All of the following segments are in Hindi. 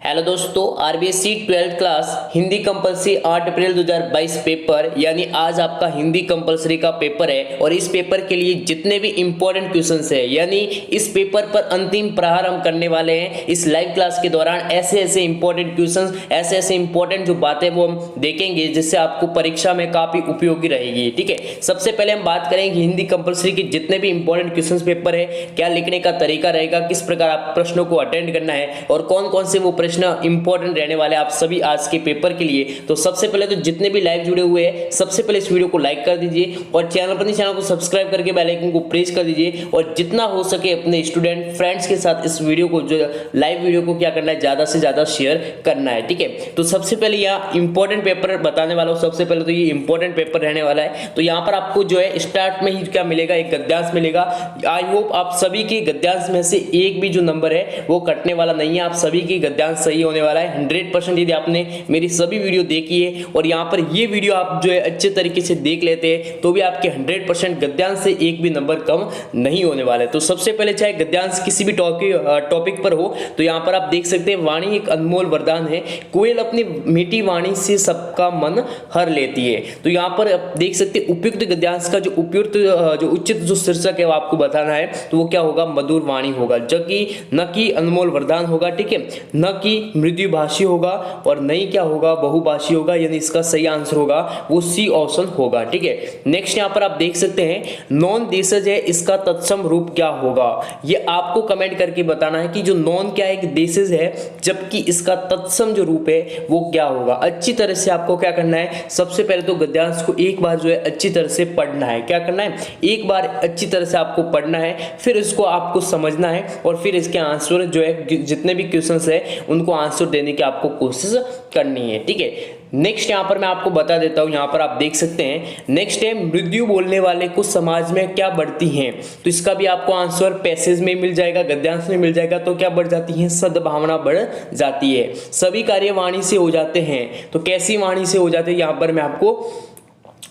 हेलो दोस्तों, RBSC 12th class Hindi compulsory 8 अप्रैल 2022 पेपर यानी आज आपका हिंदी कंपलसरी का पेपर है। और इस पेपर के लिए जितने भी इंपॉर्टेंट क्वेश्चंस है यानी इस पेपर पर अंतिम प्रहार हम करने वाले हैं। इस लाइव क्लास के दौरान ऐसे इंपॉर्टेंट क्वेश्चंस, ऐसे इंपॉर्टेंट जो बातें वो हम देखेंगे जिससे आपको परीक्षा में काफी उपयोगी रहेगी। ठीक है, सबसे पहले हम बात करेंगे हिंदी कंपलसरी के जितने भी इंपॉर्टेंट क्वेश्चंस पेपर है, क्या लिखने का तरीका रहेगा, किस प्रकार आप प्रश्नों को अटेंड करना है और कौन कौन से वो प्रश्न इंपॉर्टेंट रहने वाले आप सभी आज के पेपर के लिए। तो सबसे पहले तो जितने भी लाइव जुड़े हुए हैं सबसे पहले इस वीडियो को लाइक कर दीजिए और चैनल को सब्सक्राइब करके बेल आइकन को प्रेस कर दीजिए और जितना हो सके अपने स्टूडेंट फ्रेंड्स के साथ इस वीडियो को, जो लाइव वीडियो को क्या करना है, ज्यादा से ज्यादा शेयर करना है। ठीक है, तो सबसे पहले यहाँ इंपॉर्टेंट पेपर बताने वाला हूँ। सबसे पहले तो ये इंपॉर्टेंट पेपर रहने वाला है। तो यहाँ पर आपको जो है स्टार्ट में ही क्या मिलेगा, एक गद्यांश मिलेगा। आई होप आप सभी के गद्यांश में से एक भी जो नंबर है वो कटने वाला नहीं है, आप सभी के गद्यांश सही होने वाला है 100%। यदि आपने मेरी सभी वीडियो देखी है और यहाँ पर ये वीडियो आप जो है अच्छे तरीके से देख लेते हैं तो भी आपके 100% गद्यांश से एक भी नंबर कम नहीं होने वाले। तो सबसे पहले चाहे गद्यांश किसी भी टॉपिक पर हो तो यहाँ पर आप देख सकते हैं, वाणी एक अनमोल वरदान है, कोयल अपनी मीठी वाणी से सबका मन हर लेती है। तो यहाँ पर आप देख सकते हैं उपयुक्त गद्यांश का जो उपयुक्त जो उचित जो शीर्षक है वो आपको बताना है। तो वो क्या होगा, मधुर वाणी होगा, जो कि न कि अनमोल वरदान होगा। ठीक है, न कि मृदुभाषी होगा और नहीं क्या होगा, बहुभाषी होगा, यानी इसका सही आंसर होगा वो सी ऑप्शन होगा। ठीक है, नेक्स्ट यहाँ पर आप देख सकते हैं नॉन देशज है, इसका तत्सम रूप क्या होगा, ये आपको कमेंट करके बताना है कि जो नॉन क्या है, एक देशज है, जबकि इसका तत्सम जो रूप है वो क्या होगा। अच्छी तरह से आपको क्या करना है, सबसे पहले तो गद्यांश को एक बार जो है अच्छी तरह से पढ़ना है। क्या करना है, एक बार अच्छी तरह से आपको पढ़ना है, फिर इसको आपको समझना है और फिर इसके आंसर जो है जितने भी क्वेश्चंस है उनको आंसर देने की आपको कोशिश करनी है। ठीक है, नेक्स्ट यहाँ पर मैं आपको बता देता हूँ, यहाँ पर आप देख सकते हैं नेक्स्ट है मृदु बोलने वाले को समाज में क्या बढ़ती हैं। तो इसका भी आपको आंसर पैसेज में मिल जाएगा, गद्यांश में मिल जाएगा। तो क्या बढ़ जाती है, सद्भावना बढ़ जाती है। सभी कार्य वाणी से हो जाते हैं, तो कैसी वाणी से हो जाते हैं यहाँ पर मैं आपको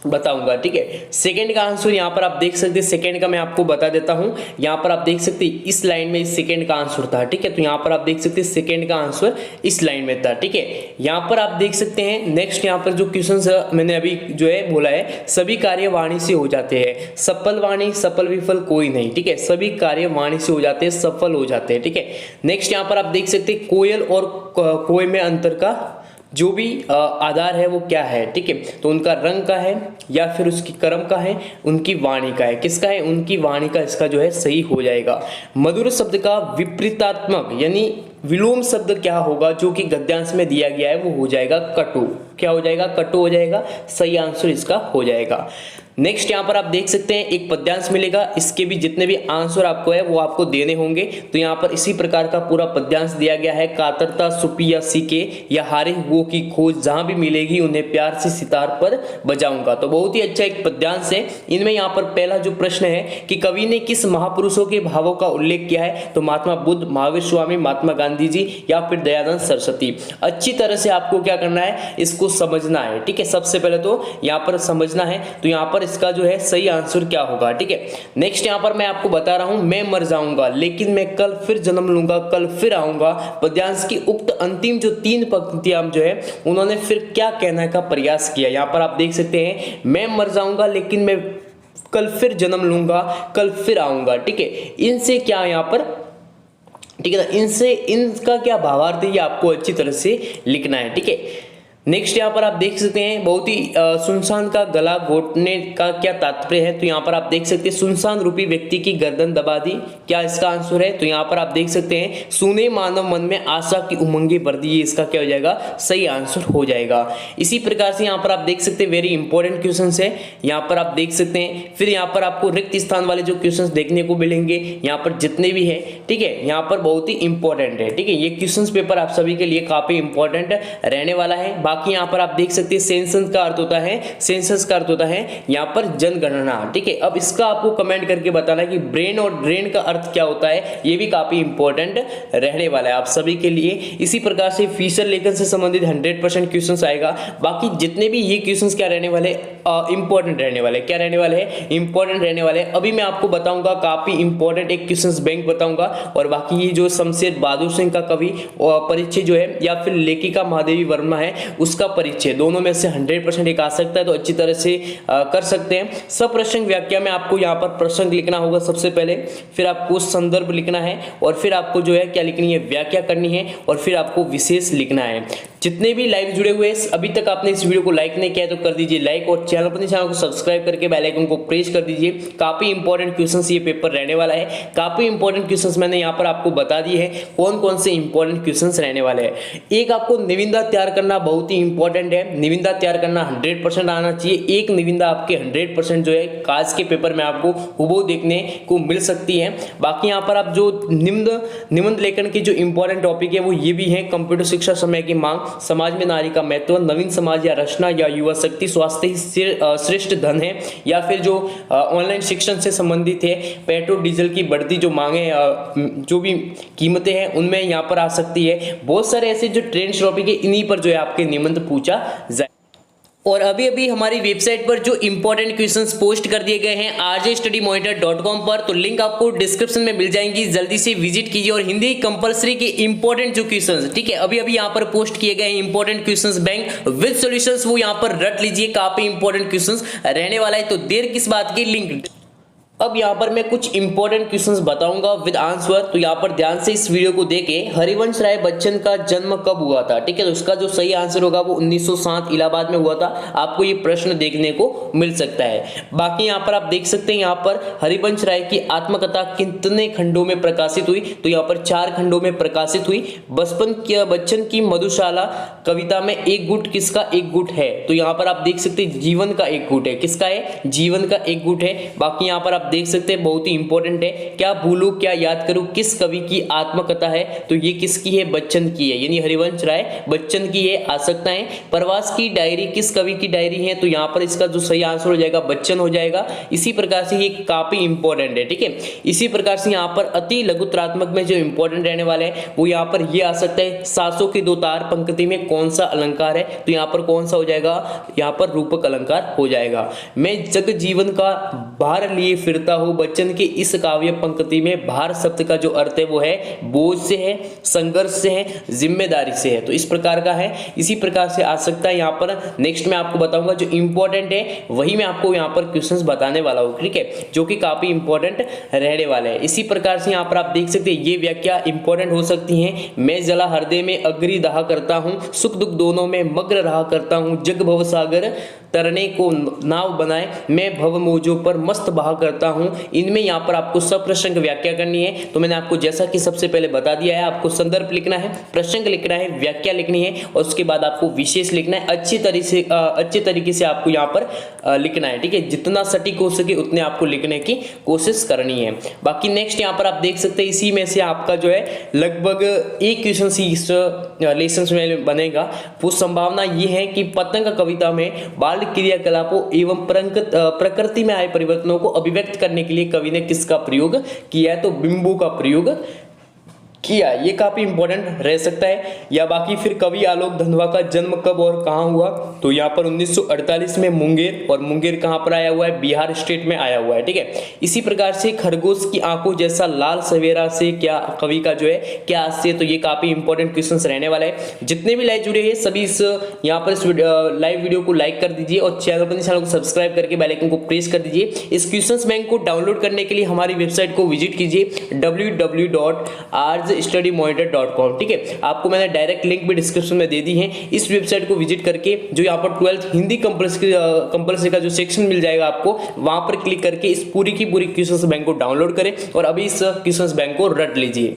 बताऊंगा। ठीक है, सेकंड का आंसर यहाँ पर आप देख सकते हैं, सेकंड का मैं आपको बता देता हूं। यहाँ पर आप देख सकते हैं इस लाइन में सेकंड का आंसर था। ठीक है, तो यहाँ पर आप देख सकते हैं सेकंड का आंसर इस लाइन में था। ठीक है, यहाँ पर आप देख सकते हैं नेक्स्ट यहाँ पर जो क्वेश्चन मैंने अभी जो है बोला है, सभी कार्य वाणी से हो जाते हैं, सफल वाणी सफल विफल कोई नहीं। ठीक है, सभी कार्य वाणी से हो जाते हैं, सफल हो जाते हैं। ठीक है, नेक्स्ट यहाँ पर आप देख सकते हैं कोयल और कोय में अंतर का जो भी आधार है वो क्या है। ठीक है, तो उनका रंग का है या फिर उसकी कर्म का है, उनकी वाणी का है, किसका है, उनकी वाणी का, इसका जो है सही हो जाएगा। मधुर शब्द का विपरीतात्मक यानी विलोम शब्द क्या होगा, जो कि गद्यांश में दिया गया है वो हो जाएगा कटु। क्या हो जाएगा, कटु हो जाएगा, सही आंसर इसका हो जाएगा। नेक्स्ट यहाँ पर आप देख सकते हैं एक पद्यांश मिलेगा, इसके भी जितने भी आंसर आपको है वो आपको देने होंगे। तो यहाँ पर इसी प्रकार का पूरा पद्यांश दिया गया है, कातरता सुपी या सीके या हारे हुओं की खोज, जहां भी मिलेगी उन्हें प्यार से सितार पर बजाऊंगा। तो बहुत ही अच्छा एक पद्यांश है। इनमें यहाँ पर पहला जो प्रश्न है कि कवि ने किस महापुरुषों के भावों का उल्लेख किया है, तो महात्मा बुद्ध, महावीर स्वामी, महात्मा गांधी जी या फिर दयानंद सरस्वती। अच्छी तरह से आपको क्या करना है, इसको समझना है। ठीक है, सबसे पहले तो यहाँ पर समझना है, तो यहाँ पर इसका जो है सही आंसर क्या होगा। ठीक है, नेक्स्ट यहाँ पर मैं आपको बता रहा हूं, मैं मर जाऊंगा लेकिन मैं कल फिर जन्म लूंगा, कल फिर आऊंगा। पद्यांश की उक्त अंतिम जो 3 पंक्तियां जो है उन्होंने फिर क्या कहने का प्रयास किया। यहाँ पर आप देख सकते हैं, मैं मर जाऊंगा लेकिन मैं कल फिर जन्म लूंगा, कल फिर आऊंगा। ठीक है, इनसे क्या यहाँ पर, ठीक है, इनसे इनका क्या भावार्थ है ये आपको अच्छी तरह से लिखना है। ठीक है, नेक्स्ट यहाँ पर आप देख सकते हैं बहुत ही सुनसान का गला घोटने का क्या तात्पर्य है। तो यहाँ पर आप देख सकते हैं सुनसान रूपी व्यक्ति की गर्दन दबा दी, क्या इसका आंसर है। तो यहाँ पर आप देख सकते हैं सुने मानव मन में आशा की उमंगे भर दी, इसका क्या हो जाएगा, सही आंसर हो जाएगा। इसी प्रकार से यहाँ पर आप देख सकते हैं वेरी इंपॉर्टेंट क्वेश्चन है, यहाँ पर आप देख सकते हैं। फिर यहाँ पर आपको रिक्त स्थान वाले जो क्वेश्चन देखने को मिलेंगे यहाँ पर जितने भी है। ठीक है, यहाँ पर बहुत ही इंपॉर्टेंट है। ठीक है, ये क्वेश्चन पेपर आप सभी के लिए काफी इंपॉर्टेंट रहने वाला है। बाकी यहाँ पर आप देख सकते हैं सेंसस का अर्थ होता है, सेंसस का अर्थ होता है यहाँ पर जनगणना, ठीक है। अब इसका आपको कमेंट करके बताना कि ब्रेन और ड्रेन का अर्थ क्या होता है, ये भी काफी इंपॉर्टेंट रहने वाला है आप सभी के लिए। इसी प्रकार से फीचर लेखन से संबंधित 100% क्वेश्चंस आएगा। बाकी जितने भी ये क्वेश्चंस क्या रहने वाले, इंपॉर्टेंट रहने वाले, क्या रहने वाले हैं, इंपॉर्टेंट रहने वाले। अभी मैं आपको बताऊंगा काफी इंपॉर्टेंट एक क्वेश्चंस बैंक बताऊंगा, और बाकी ये जो शमशेर बहादुर सिंह का कवि परिचय जो है, या फिर लेखिका महादेवी वर्मा है उसका परिचय, दोनों में से 100% एक आ सकता है, तो अच्छी तरह से कर सकते हैं। सब प्रश्न व्याख्या में आपको यहाँ पर प्रश्न लिखना होगा सबसे पहले, फिर आपको संदर्भ लिखना है, और फिर आपको जो है क्या लिखनी है, व्याख्या करनी है, और फिर आपको विशेष लिखना है। जितने भी लाइव जुड़े हुए हैं, अभी तक आपने इस वीडियो को लाइक नहीं किया है तो कर दीजिए लाइक, और चैनल को सब्सक्राइब करके बेल आइकन को प्रेस कर दीजिए। काफी इंपॉर्टेंट क्वेश्चंस ये पेपर रहने वाला है। काफी इंपॉर्टेंट क्वेश्चंस मैंने यहाँ पर आपको बता दिए हैं कौन कौन से इंपॉर्टेंट क्वेश्चंस रहने वाले हैं। एक आपको निविदा तैयार करना बहुत ही इंपॉर्टेंट है। निविदा तैयार करना 100% आना चाहिए। एक निविदा आपके 100% जो है काज के पेपर में आपको हूबहू देखने को मिल सकती है। बाकी यहाँ पर आप जो निबंध लेखन की जो इंपॉर्टेंट टॉपिक है वो ये भी है, कंप्यूटर शिक्षा, समय की मांग, समाज में नारी का महत्व, नवीन समाज या रचना, या युवा शक्ति, स्वास्थ्य ही श्रेष्ठ धन है, या फिर जो ऑनलाइन शिक्षण से संबंधित है, पेट्रोल डीजल की बढ़ती जो मांगे, जो भी कीमतें हैं उनमें यहाँ पर आ सकती है। बहुत सारे ऐसे जो ट्रेंड टॉपिक है इन्हीं पर जो है आपके निबंध पूछा जाए। और अभी अभी हमारी वेबसाइट पर जो इंपॉर्टेंट क्वेश्चंस पोस्ट कर दिए गए हैं rjstudymonitor.com पर, तो लिंक आपको डिस्क्रिप्शन में मिल जाएंगी, जल्दी से विजिट कीजिए। और हिंदी कंपलसरी के इंपॉर्टेंट जो क्वेश्चंस, ठीक है, अभी अभी यहाँ पर पोस्ट किए गए हैं important questions bank with solutions, वो यहाँ पर रट लीजिए। काफी इंपॉर्टेंट क्वेश्चंस रहने वाला है, तो देर किस बात की, लिंक। अब यहाँ पर मैं कुछ इंपॉर्टेंट क्वेश्चंस बताऊंगा विद आंसर, तो यहाँ पर ध्यान से इस वीडियो को देखें। हरिवंश राय बच्चन का जन्म कब हुआ था, ठीक है, तो इसका जो सही आंसर होगा वो 1907 इलाहाबाद में हुआ था। आपको ये प्रश्न देखने को मिल सकता है। बाकी यहाँ पर आप देख सकते हैं, यहाँ पर हरिवंश राय की आत्मकथा कितने खंडों में प्रकाशित हुई, तो यहाँ पर 4 खंडों में प्रकाशित हुई। बच्चन की मधुशाला कविता में एक गुट किसका एक गुट है, तो यहाँ पर आप देख सकते हैं जीवन का एक गुट है। किसका है, जीवन का एक गुट है। बाकी यहाँ पर आप देख सकते हैं बहुत ही इंपॉर्टेंट है, क्या भूलूं क्या याद करूं किस कवि की आत्मकथा है, तो ये किसकी है, बच्चन की है, यानी हरिवंश राय बच्चन की है। आ सकता है प्रवास की डायरी किस कवि की डायरी है, तो यहाँ पर इसका जो सही आंसर हो जाएगा बच्चन हो जाएगा। इसी प्रकार से ये काफी इंपॉर्टेंट है, ठीक है। इसी प्रकार से यहाँ पर अति लघुत्रात्मक में जो इंपॉर्टेंट रहने वाले हैं वो यहाँ पर ये आ सकता है, 700 की 2 तार पंक्ति में कौन सा अलंकार है, तो यहाँ पर कौन सा हो जाएगा, यहाँ पर रूपक अलंकार हो जाएगा। मैं जग जीवन का भार लिए फिरता हूं, बच्चन की इस काव्य पंक्ति में भार शब्द का जो अर्थ है वो है बोझ से है, संघर्ष से है, जिम्मेदारी से है, तो इस प्रकार का है। इसी प्रकार से आ सकता है यहाँ पर। नेक्स्ट मैं आपको बताऊंगा जो इंपॉर्टेंट है वही मैं आपको यहाँ पर क्वेश्चंस बताने वाला हूँ, ठीक है, जो कि काफी इंपॉर्टेंट रहने वाले हैं। इसी प्रकार से यहाँ पर आप देख सकते हैं ये व्याख्या इंपॉर्टेंट हो सकती है। मैं जला हृदय में अग्नि दहा करता हूँ, सुख दुख दोनों में मग्न रहा करता हूँ, जग भव सागर तरने को नाव बनाए, मैं भव मौजों पर मस्त बहा करता हूं। इनमें यहाँ पर आपको सब प्रश्न व्याख्या करनी है। तो मैंने आपको जैसा कि सबसे पहले बता दिया है, आपको संदर्भ लिखना है, प्रश्न लिखना है, व्याख्या लिखनी है, और उसके बाद आपको विशेष लिखना है। अच्छे तरीके से आपको यहाँ पर लिखना है, ठीक है, जितना सटीक हो सके उतने आपको लिखने की कोशिश करनी है। बाकी नेक्स्ट यहाँ पर आप देख सकते हैं इसी में से आपका जो है लगभग एक क्वेश्चन इस लेसन में बनेगा। वो संभावना ये है कि पतंग कविता में बाल क्रियाकलापों एवं प्रकृति में आए परिवर्तनों को अभिव्यक्त करने के लिए कवि ने किसका प्रयोग किया है, तो बिंबु का प्रयोग किया। ये काफी इंपॉर्टेंट रह सकता है। या बाकी फिर कवि आलोक धनवा का जन्म कब और कहां हुआ, तो यहाँ पर 1948 में मुंगेर, और मुंगेर कहां पर आया हुआ है, बिहार स्टेट में आया हुआ है, ठीक है। इसी प्रकार से खरगोश की आंखों जैसा लाल सवेरा से क्या कवि का जो है क्या आशय, तो ये काफी इंपॉर्टेंट क्वेश्चंस रहने वाले हैं। जितने भी लाइव जुड़े हैं सभी इस यहाँ पर इस लाइव वीडियो को लाइक कर दीजिए, और चैनल को सब्सक्राइब करके बेल आइकन को प्रेस कर दीजिए। इस क्वेश्चंस बैंक को डाउनलोड करने के लिए हमारी वेबसाइट को विजिट कीजिए www.rjstudymonitor.com, ठीक है। आपको मैंने डायरेक्ट लिंक भी डिस्क्रिप्शन में दे दी है। इस वेबसाइट को विजिट करके जो यहाँ पर 12th हिंदी कंपलसरी का जो सेक्शन मिल जाएगा आपको, वहां पर क्लिक करके इस पूरी की पूरी क्वेश्चंस बैंक को डाउनलोड करें और अभी इस क्वेश्चंस बैंक को रट लीजिए।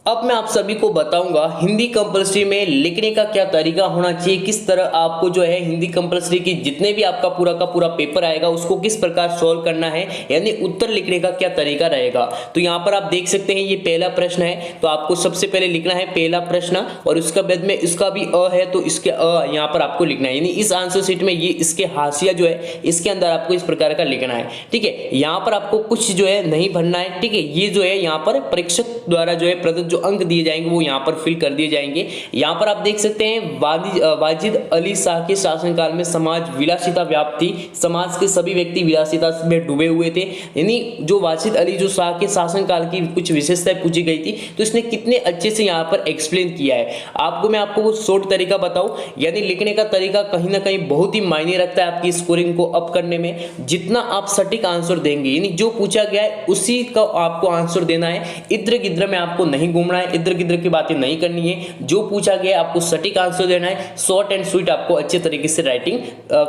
अब मैं आप सभी को बताऊंगा हिंदी कंपलसरी में लिखने का क्या तरीका होना चाहिए, किस तरह आपको जो है हिंदी कंपलसरी की जितने भी आपका पूरा का पूरा पेपर आएगा उसको किस प्रकार सॉल्व करना है, यानी उत्तर लिखने का क्या तरीका रहेगा। तो यहाँ पर आप देख सकते हैं ये पहला प्रश्न है, तो आपको सबसे पहले लिखना है पहला प्रश्न और उसका बाद में इसका भी अ है तो इसके अ यहाँ पर आपको लिखना है, यानी इस आंसर शीट में ये इसके हाशिया जो है इसके अंदर आपको इस प्रकार का लिखना है। ठीक है, यहाँ पर आपको कुछ जो है नहीं भरना है। ठीक है, ये जो है यहाँ पर परीक्षक द्वारा जो है प्रदत्त जो अंक दिए जाएंगे वो यहाँ पर फिल कर दिए जाएंगे। यहाँ पर आप देख सकते हैं वाजिद अली शाह के शासनकाल में समाज विलासिता व्याप्त थी, समाज के सभी व्यक्ति विलासिता में डूबे हुए थे। यानी जो वाजिद अली जो शाह के शासनकाल की कुछ विशेषताएं पूछी गई थी तो इसने कितने अच्छे से यहाँ पर एक्सप्लेन किया है। मैं आपको वो शॉर्ट तरीका बताऊं, यानी लिखने का तरीका कहीं ना कहीं बहुत ही मायने रखता है आपकी स्कोरिंग को अप करने में। जितना आप सटीक आंसर देंगे, यानी जो पूछा गया है उसी का आपको आंसर देना है, इधर गिधर में आपको नहीं घूमना है, इधर गिधर की बातें नहीं करनी है। जो पूछा गया है आपको सटीक आंसर देना है, शॉर्ट एंड स्वीट आपको अच्छे तरीके से राइटिंग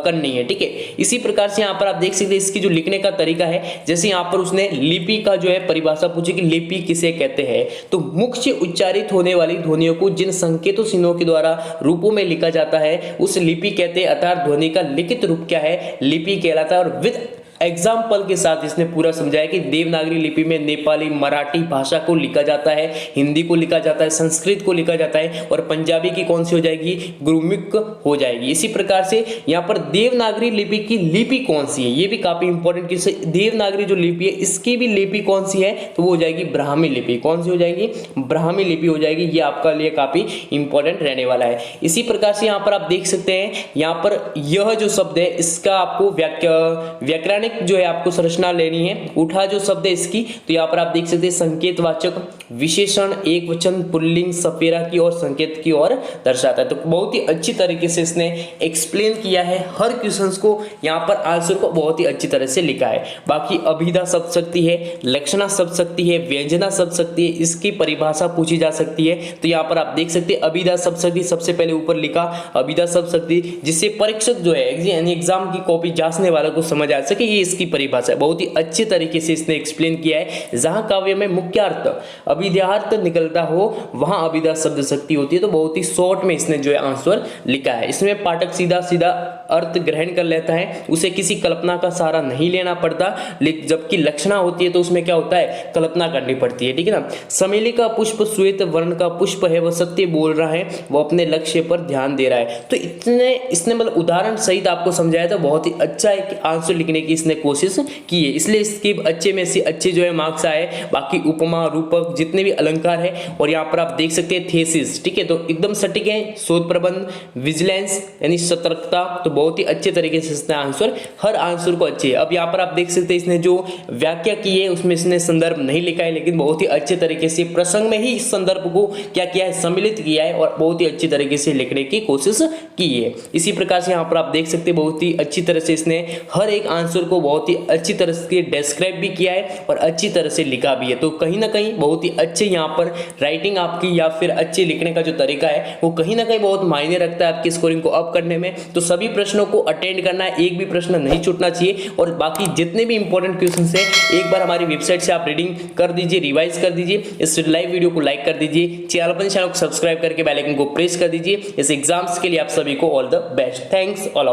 करनी है। ठीक है, इसी प्रकार से यहाँ पर आप देख सकते हैं इसकी जो लिखने का तरीका है, जैसे यहाँ पर उसने लिपि का जो है परिभाषा पूछी कि लिपि किसे कहते हैं, तो मुख्य उच्चारित होने वाली ध्वनियों को जिन संकेतों चिन्हों के द्वारा रूपों में लिखा जाता है उस लिपि कहते हैं, अर्थात ध्वनि का लिखित रूप क्या है, लिपि कहलाता है। और विद एग्जाम्पल के साथ इसने पूरा समझाया कि देवनागरी लिपि में नेपाली मराठी भाषा को लिखा जाता है, हिंदी को लिखा जाता है, संस्कृत को लिखा जाता है और पंजाबी की कौन सी हो जाएगी, गुरुमुख हो जाएगी। इसी प्रकार से यहाँ पर देवनागरी लिपि की लिपि कौन सी है, ये भी काफी इंपॉर्टेंट कि देवनागरी जो लिपि है इसकी भी लिपि कौन सी है, तो वो हो जाएगी ब्राह्मी लिपि। कौन सी हो जाएगी, ब्राह्मी लिपि हो जाएगी। ये आपका लिए काफी इंपॉर्टेंट रहने वाला है। इसी प्रकार से यहाँ पर आप देख सकते हैं, यहाँ पर यह जो शब्द है इसका आपको व्याकरणिक जो है आपको संरचना लेनी है। उठा जो शब्द है इसकी, तो यहाँ पर आप देख सकते हैं संकेतवाचक विशेषण एक वचन पुल्लिंग सफेरा की और संकेत की ओर दर्शाता है। तो बहुत ही अच्छी तरीके से इसने एक्सप्लेन किया है हर क्वेश्चंस को, यहाँ पर आंसर को बहुत ही अच्छी तरह से लिखा है। बाकी अभिधा शब्द शक्ति है, लक्षणा शब्द शक्ति है, व्यंजना शब्द शक्ति है, इसकी परिभाषा पूछी जा सकती है। तो यहाँ पर आप देख सकते हैं अभिधा शब्द शक्ति सबसे पहले ऊपर लिखा, अभिधा शब्द शक्ति जिससे परीक्षक जो है यानी एग्जाम की कॉपी जांचने वाला को समझ आ सके ये इसकी परिभाषा है। बहुत ही अच्छे तरीके से इसने एक्सप्लेन किया है। जहां काव्य में मुख्य अर्थ अभिधार्थ निकलता हो वहां अभिधा शब्द शक्ति होती है। तो बहुत ही शॉर्ट में इसने जो है आंसर लिखा है। इसमें पाठक सीधा सीधा अर्थ ग्रहण कर लेता है, उसे किसी कल्पना का सहारा नहीं लेना पड़ता, जबकि लक्षणा होती है तो उसमें क्या होता है, कल्पना करनी पड़ती है। ठीक है ना। समेली का पुष्प श्वेत वर्ण का पुष्प है, वह सत्य बोल रहा है, वो अपने लक्ष्य पर ध्यान दे रहा है। तो इसने मतलब उदाहरण सहित आपको समझाया था। बहुत ही अच्छा है कि आंसर लिखने की इसने कोशिश की है, इसलिए इसके अच्छे में से अच्छे जो है मार्क्स आए। बाकी उपमा रूपक जितने भी अलंकार है, और यहाँ पर आप देख सकते हैं थेसिस, ठीक है, तो एकदम सटीक है। शोध प्रबंध, विजिलेंस यानी सतर्कता, तो बहुत ही अच्छे तरीके से इसने आंसर, हर आंसर को अच्छे है। अब यहाँ पर आप देख सकते हैं इसने जो व्याख्या की है उसमें इसने संदर्भ नहीं लिखा है, लेकिन बहुत ही अच्छे तरीके से प्रसंग में ही इस संदर्भ को क्या किया है, सम्मिलित किया है और बहुत ही अच्छी तरीके से लिखने की कोशिश की है। इसी प्रकार से यहाँ पर आप देख सकते हैं बहुत ही अच्छी तरह से इसने हर एक आंसर को बहुत ही अच्छी तरह से डिस्क्राइब भी किया है और अच्छी तरह से लिखा भी है। तो कहीं ना कहीं बहुत ही अच्छे यहाँ पर राइटिंग आपकी या फिर अच्छे लिखने का जो तरीका है वो कहीं ना कहीं बहुत मायने रखता है आपकी स्कोरिंग को अप करने में। तो सभी प्रश्नों को अटेंड करना है, एक भी प्रश्न नहीं छूटना चाहिए। और बाकी जितने भी इंपॉर्टेंट क्वेश्चन है एक बार हमारी वेबसाइट से आप रीडिंग कर दीजिए, रिवाइज कर दीजिए। इस लाइव वीडियो को लाइक कर दीजिए, चैनल को सब्सक्राइब करके बेल आइकन को प्रेस कर दीजिए। इस एग्जाम्स के लिए आप सभी को all the best. Thanks all of